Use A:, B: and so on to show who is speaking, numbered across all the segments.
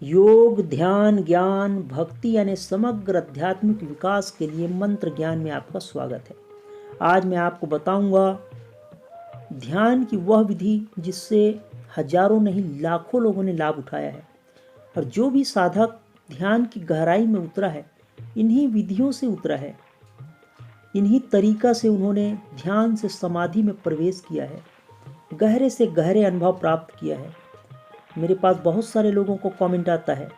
A: योग, ध्यान, ज्ञान, भक्ति यानी समग्र आध्यात्मिक विकास के लिए मंत्र ज्ञान में आपका स्वागत है। आज मैं आपको बताऊंगा ध्यान की वह विधि जिससे हजारों नहीं लाखों लोगों ने लाभ उठाया है। और जो भी साधक ध्यान की गहराई में उतरा है, इन्हीं विधियों से उतरा है, इन्हीं तरीका से उन्होंने ध्यान से समाधि में प्रवेश किया है, गहरे से गहरे अनुभव प्राप्त किया है। मेरे पास बहुत सारे लोगों को कमेंट आता है,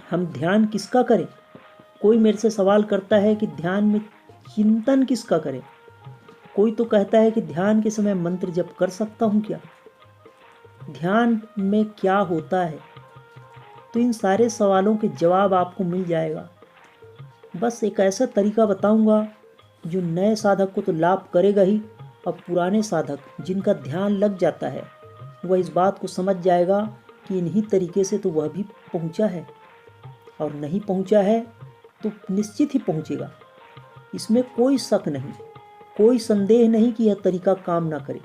A: हम ध्यान किसका करें। कोई मेरे से सवाल करता है कि ध्यान में चिंतन किसका करें। कोई तो कहता है कि ध्यान के समय मंत्र जप कर सकता हूँ क्या, ध्यान में क्या होता है। तो इन सारे सवालों के जवाब आपको मिल जाएगा। बस एक ऐसा तरीका बताऊंगा जो नए साधक को तो लाभ करेगा ही, और पुराने साधक जिनका ध्यान लग जाता है वह इस बात को समझ जाएगा कि इन्हीं तरीके से तो वह भी पहुंचा है, और नहीं पहुंचा है तो निश्चित ही पहुंचेगा। इसमें कोई शक नहीं, कोई संदेह नहीं कि यह तरीका काम ना करे।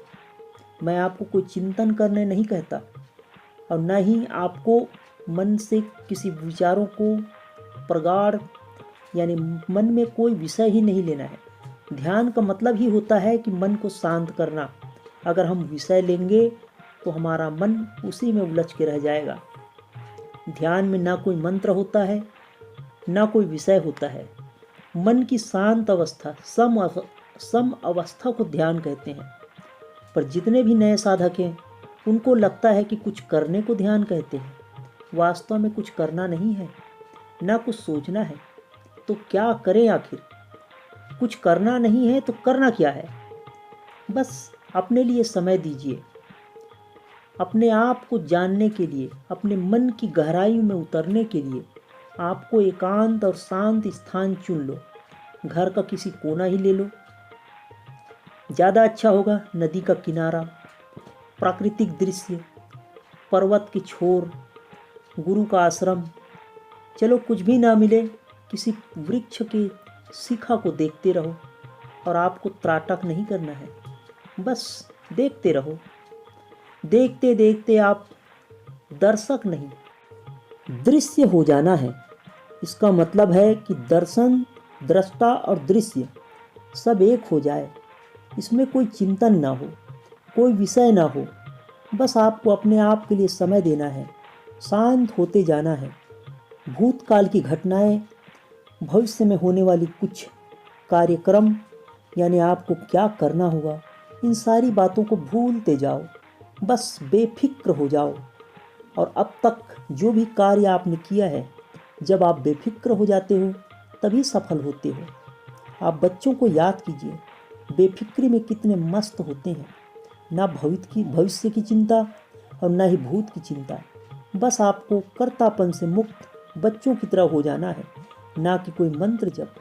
A: मैं आपको कोई चिंतन करने नहीं कहता, और न ही आपको मन से किसी विचारों को प्रगाढ़ यानी मन में कोई विषय ही नहीं लेना है। ध्यान का मतलब ही होता है कि मन को शांत करना। अगर हम विषय लेंगे तो हमारा मन उसी में उलझ के रह जाएगा। ध्यान में ना कोई मंत्र होता है, ना कोई विषय होता है। मन की शांत अवस्था, सम अवस्था को ध्यान कहते हैं। पर जितने भी नए साधक हैं उनको लगता है कि कुछ करने को ध्यान कहते हैं। वास्तव में कुछ करना नहीं है, ना कुछ सोचना है। तो क्या करें आखिर? कुछ करना नहीं है तो करना क्या है? बस अपने लिए समय दीजिए, अपने आप को जानने के लिए, अपने मन की गहराई में उतरने के लिए आपको एकांत और शांत स्थान चुन लो। घर का किसी कोना ही ले लो, ज़्यादा अच्छा होगा। नदी का किनारा, प्राकृतिक दृश्य, पर्वत की छोर, गुरु का आश्रम। चलो कुछ भी ना मिले, किसी वृक्ष की शिखा को देखते रहो, और आपको त्राटक नहीं करना है, बस देखते रहो। देखते देखते आप दर्शक नहीं दृश्य हो जाना है। इसका मतलब है कि दर्शन, दृष्टा और दृश्य सब एक हो जाए। इसमें कोई चिंतन ना हो, कोई विषय ना हो। बस आपको अपने आप के लिए समय देना है, शांत होते जाना है। भूतकाल की घटनाएं, भविष्य में होने वाली कुछ कार्यक्रम, यानी आपको क्या करना होगा, इन सारी बातों को भूलते जाओ। बस बेफिक्र हो जाओ। और अब तक जो भी कार्य आपने किया है, जब आप बेफिक्र हो जाते हो तभी सफल होते हो। आप बच्चों को याद कीजिए, बेफिक्री में कितने मस्त होते हैं। ना भविष्य की चिंता और ना ही भूत की चिंता। बस आपको कर्तापन से मुक्त बच्चों की तरह हो जाना है। ना कि कोई मंत्र जप,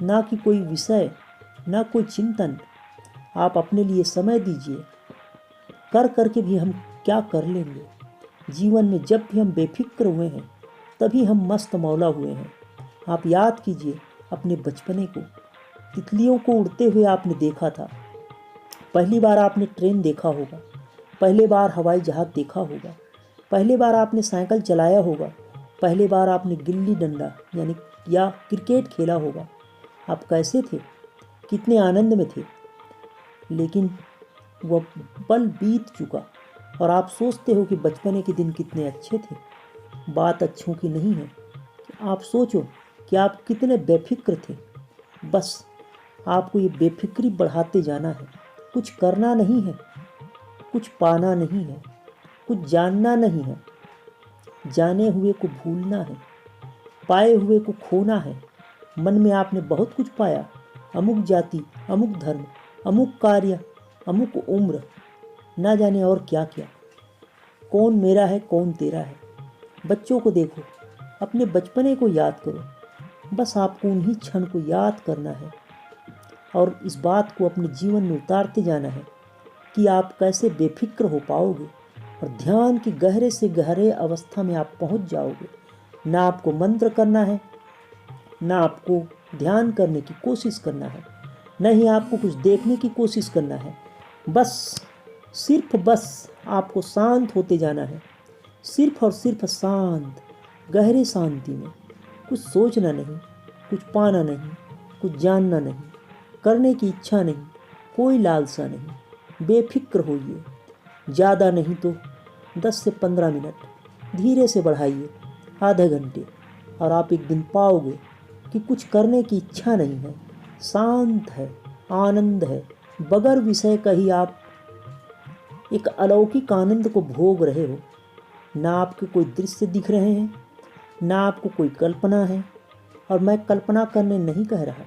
A: ना कि कोई विषय, ना कोई चिंतन। आप अपने लिए समय दीजिए। कर करके भी हम क्या कर लेंगे? जीवन में जब भी हम बेफिक्र हुए हैं तभी हम मस्त मौला हुए हैं। आप याद कीजिए अपने बचपने को। तितलियों को उड़ते हुए आपने देखा था। पहली बार आपने ट्रेन देखा होगा, पहली बार हवाई जहाज़ देखा होगा, पहली बार आपने साइकिल चलाया होगा, पहली बार आपने गिल्ली डंडा यानी या क्रिकेट खेला होगा। आप कैसे थे, कितने आनंद में थे। लेकिन वह पल बीत चुका और आप सोचते हो कि बचपने के दिन कितने अच्छे थे। बात अच्छों की नहीं है कि आप सोचो कि आप कितने बेफिक्र थे। बस आपको ये बेफिक्री बढ़ाते जाना है। कुछ करना नहीं है, कुछ पाना नहीं है, कुछ जानना नहीं है। जाने हुए को भूलना है, पाए हुए को खोना है। मन में आपने बहुत कुछ पाया, अमुक जाति, अमुक धर्म, अमुक कार्य, अमुक उम्र, ना जाने और क्या क्या। कौन मेरा है, कौन तेरा है। बच्चों को देखो, अपने बचपने को याद करो। बस आपको उन्हीं क्षण को याद करना है और इस बात को अपने जीवन में उतारते जाना है कि आप कैसे बेफिक्र हो पाओगे और ध्यान की गहरे से गहरे अवस्था में आप पहुंच जाओगे। ना आपको मंत्र करना है, ना आपको ध्यान करने की कोशिश करना है, न ही आपको कुछ देखने की कोशिश करना है। बस आपको शांत होते जाना है। सिर्फ और सिर्फ शांत, गहरे शांति में, कुछ सोचना नहीं, कुछ पाना नहीं, कुछ जानना नहीं, करने की इच्छा नहीं, कोई लालसा नहीं। बेफिक्र होइए। ज़्यादा नहीं तो 10 से 15 मिनट, धीरे से बढ़ाइए आधे घंटे, और आप एक दिन पाओगे कि कुछ करने की इच्छा नहीं है, शांत है, आनंद है। बगैर विषय का ही आप एक अलौकिक आनंद को भोग रहे हो। ना आपके कोई दृश्य दिख रहे हैं, ना आपको कोई कल्पना है, और मैं कल्पना करने नहीं कह रहा,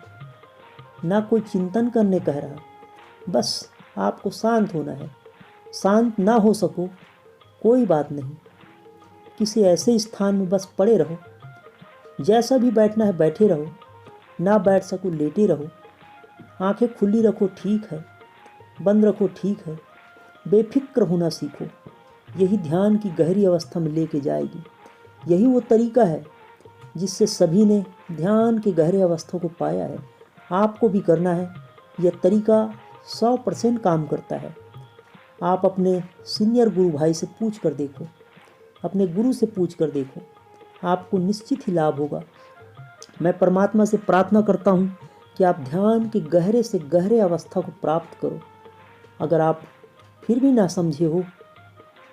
A: ना कोई चिंतन करने कह रहा। बस आपको शांत होना है। शांत ना हो सको कोई बात नहीं, किसी ऐसे स्थान में बस पड़े रहो, जैसा भी बैठना है बैठे रहो, ना बैठ सको लेटे रहो। आंखें खुली रखो ठीक है, बंद रखो ठीक है। बेफिक्र होना सीखो। यही ध्यान की गहरी अवस्था में लेके जाएगी। यही वो तरीका है जिससे सभी ने ध्यान के गहरे अवस्था को पाया है। आपको भी करना है। यह तरीका 100% काम करता है। आप अपने सीनियर गुरु भाई से पूछ कर देखो, अपने गुरु से पूछ कर देखो, आपको निश्चित ही लाभ होगा। मैं परमात्मा से प्रार्थना करता हूँ कि आप ध्यान के गहरे से गहरे अवस्था को प्राप्त करो। अगर आप फिर भी ना समझे हो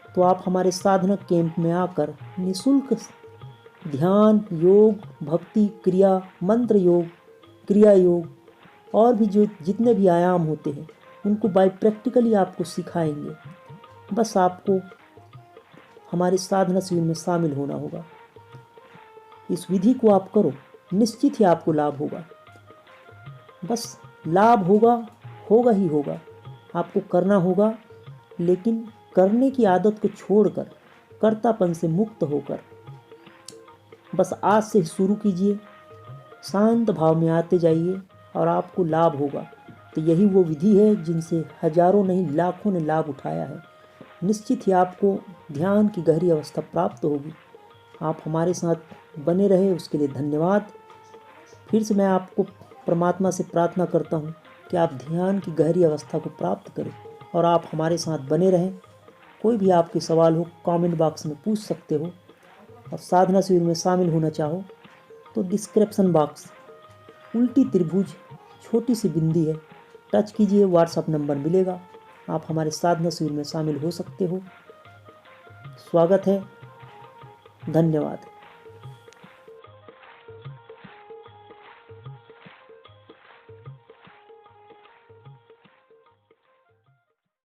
A: तो आप हमारे साधना कैंप में आकर निःशुल्क ध्यान, योग, भक्ति, क्रिया, मंत्र योग, क्रिया योग और भी जो जितने भी आयाम होते हैं उनको बाय प्रैक्टिकली आपको सिखाएंगे। बस आपको हमारे साधना शिविर में शामिल होना होगा। इस विधि को आप करो, निश्चित ही आपको लाभ होगा। बस लाभ होगा, होगा ही होगा। आपको करना होगा, लेकिन करने की आदत को छोड़कर, कर्तापन से मुक्त होकर बस आज से शुरू कीजिए। शांत भाव में आते जाइए और आपको लाभ होगा। तो यही वो विधि है जिनसे हजारों नहीं लाखों ने लाभ उठाया है। निश्चित ही आपको ध्यान की गहरी अवस्था प्राप्त होगी। आप हमारे साथ बने रहे उसके लिए धन्यवाद। फिर से मैं आपको परमात्मा से प्रार्थना करता हूँ कि आप ध्यान की गहरी अवस्था को प्राप्त करें और आप हमारे साथ बने रहें। कोई भी आपके सवाल हो कमेंट बॉक्स में पूछ सकते हो, और साधना शिविर में शामिल होना चाहो तो डिस्क्रिप्शन बॉक्स उल्टी त्रिभुज छोटी सी बिंदी है, टच कीजिए, व्हाट्सएप नंबर मिलेगा। आप हमारे साधना शिविर में शामिल हो सकते हो। स्वागत है। धन्यवाद।